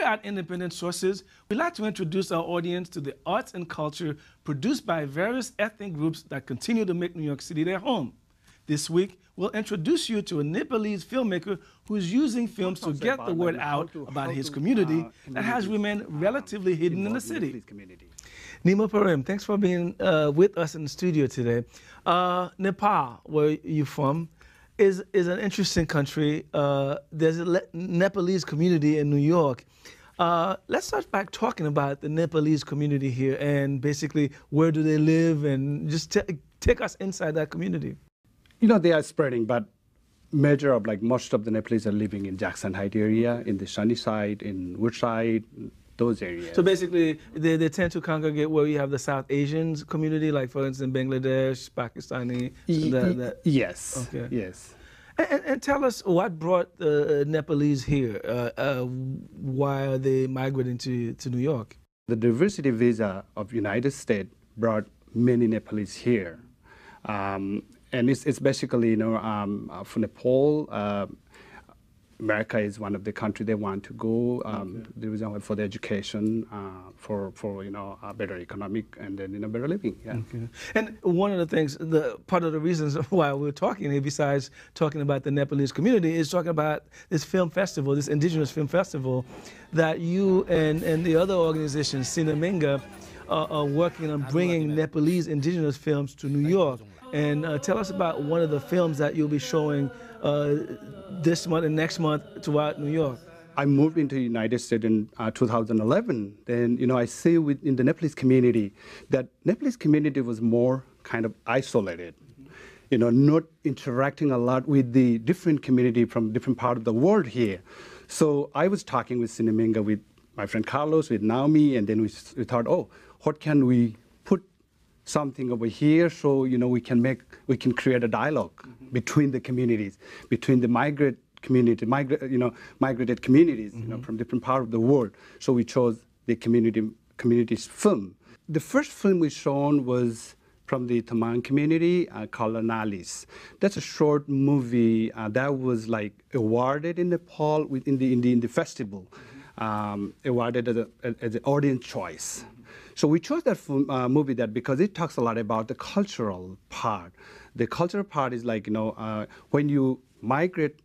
Here at Independent Sources, we like to introduce our audience to the arts and culture produced by various ethnic groups that continue to make New York City their home. This week, we'll introduce you to a Nepalese filmmaker who's using films to get the word out about his community that has remained relatively hidden in the city. Ngima Pakhrin, thanks for being with us in the studio today. Nepal, where you're from, is an interesting country. There's a Nepalese community in New York. Let's start by talking about the Nepalese community here and basically where do they live, and just take us inside that community. You know, they are spreading, but most of the Nepalese are living in Jackson Heights area, in the Sunnyside, in Woodside, those areas. So basically, they tend to congregate where you have the South Asians community, like for instance, Bangladesh, Pakistani. Yes. Okay. Yes. And tell us what brought the Nepalese here. Why are they migrating to New York? The diversity visa of United States brought many Nepalese here. And it's basically, you know, for Nepal, America is one of the countries they want to go. The reason for the education, for you know, a better economic, and then, you know, better living. Yeah. Okay. And one of the things, part of the reasons why we're talking here, besides talking about the Nepalese community, is talking about this film festival, this indigenous film festival, that you and the other organizations, Cineminga, are working on bringing Nepalese indigenous films to New York. And tell us about one of the films that you'll be showing this month and next month throughout New York. I moved into the United States in 2011. Then, you know, I see in the Nepalese community that Nepalese community was more kind of isolated, you know, not interacting a lot with the different community from different part of the world here. So I was talking with Cineminga, with my friend Carlos, with Naomi, and then we thought, oh, what can we put something over here so, you know, we can create a dialogue between the communities, between the migrated communities, you know, from different parts of the world. So we chose the community's film. The first film we shown was from the Tamang community called Analis. That's a short movie that was like awarded in Nepal in the festival, awarded as an audience choice. So we chose that movie because it talks a lot about the cultural part. The cultural part is like, you know, when you migrate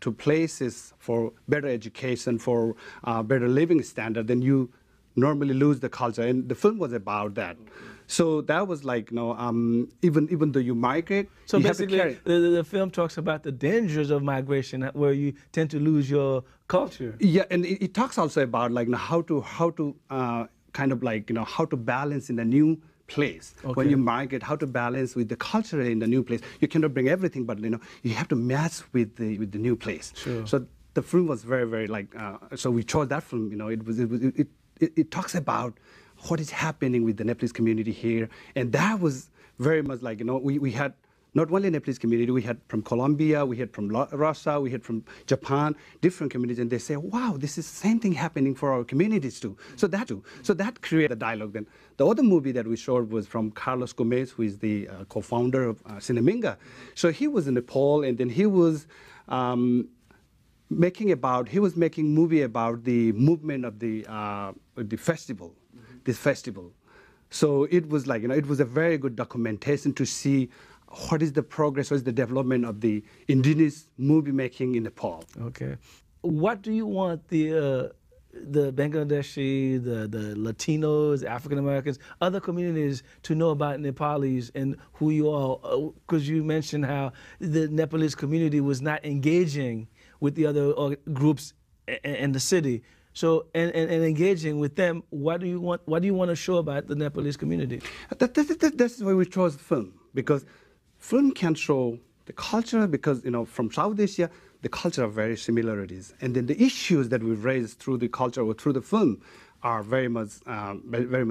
to places for better education, for better living standard, then you normally lose the culture. And the film was about that. So that was like, you know, even though you migrate, so you basically, have to carry. The film talks about the dangers of migration, where you tend to lose your culture. Yeah, and it talks also about like, you know, how to kind of like, you know, how to balance in a new place. Okay. When you migrate, how to balance with the culture in the new place. You cannot bring everything, but, you know, you have to match with the new place. Sure. So the film was very, very like. So we chose that film. You know, it talks about what is happening with the Nepalese community here, and that was very much like, you know, we had not only Nepalese community, we had from Colombia, we had from Russia, we had from Japan, different communities, and they say, wow, this is the same thing happening for our communities too. So that created a dialogue. Then the other movie that we showed was from Carlos Gomez, who is the co-founder of Cineminga. So he was in Nepal, and then he was making movie about the movement of the festival, this festival. So it was like, you know, it was a very good documentation to see what is the progress, what is the development of the indigenous movie making in Nepal. Okay. What do you want the Bangladeshi, the Latinos, African Americans, other communities to know about Nepalese and who you are? Because you mentioned how the Nepalese community was not engaging with the other groups in the city. So, and engaging with them, what do you want to show about the Nepalese community? That's why we chose film, because film can show the culture, because, you know, from South Asia, the culture are very similarities. And then the issues that we've raised through the culture or through the film are very much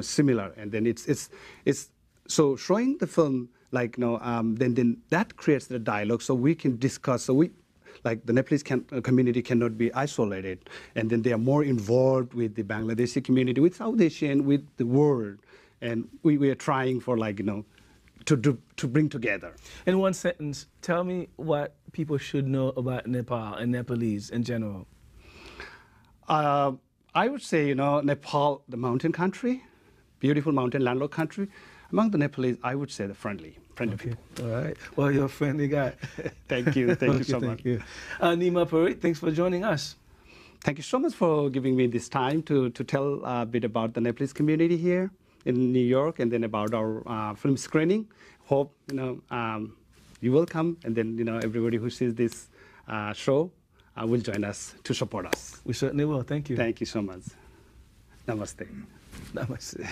similar. And then it's so showing the film, like, you know, then that creates the dialogue so we can discuss, so like the Nepalese community cannot be isolated, and then they are more involved with the Bangladeshi community, with South Asian, with the world, and we are trying for, like, you know, to bring together. In one sentence, tell me what people should know about Nepal and Nepalese in general. I I would say, Nepal, the mountain country, beautiful mountain landlocked country. Among the Nepalese, I would say the friendly people. All right. Well, you're a friendly guy. Thank you. Thank you so much. Thank you. Ngima Pakhrin, thanks for joining us. Thank you so much for giving me this time to tell a bit about the Nepalese community here in New York, and then about our film screening. Hope you will come, and then everybody who sees this show will join us to support us. We certainly will. Thank you. Thank you so much. Namaste. Namaste.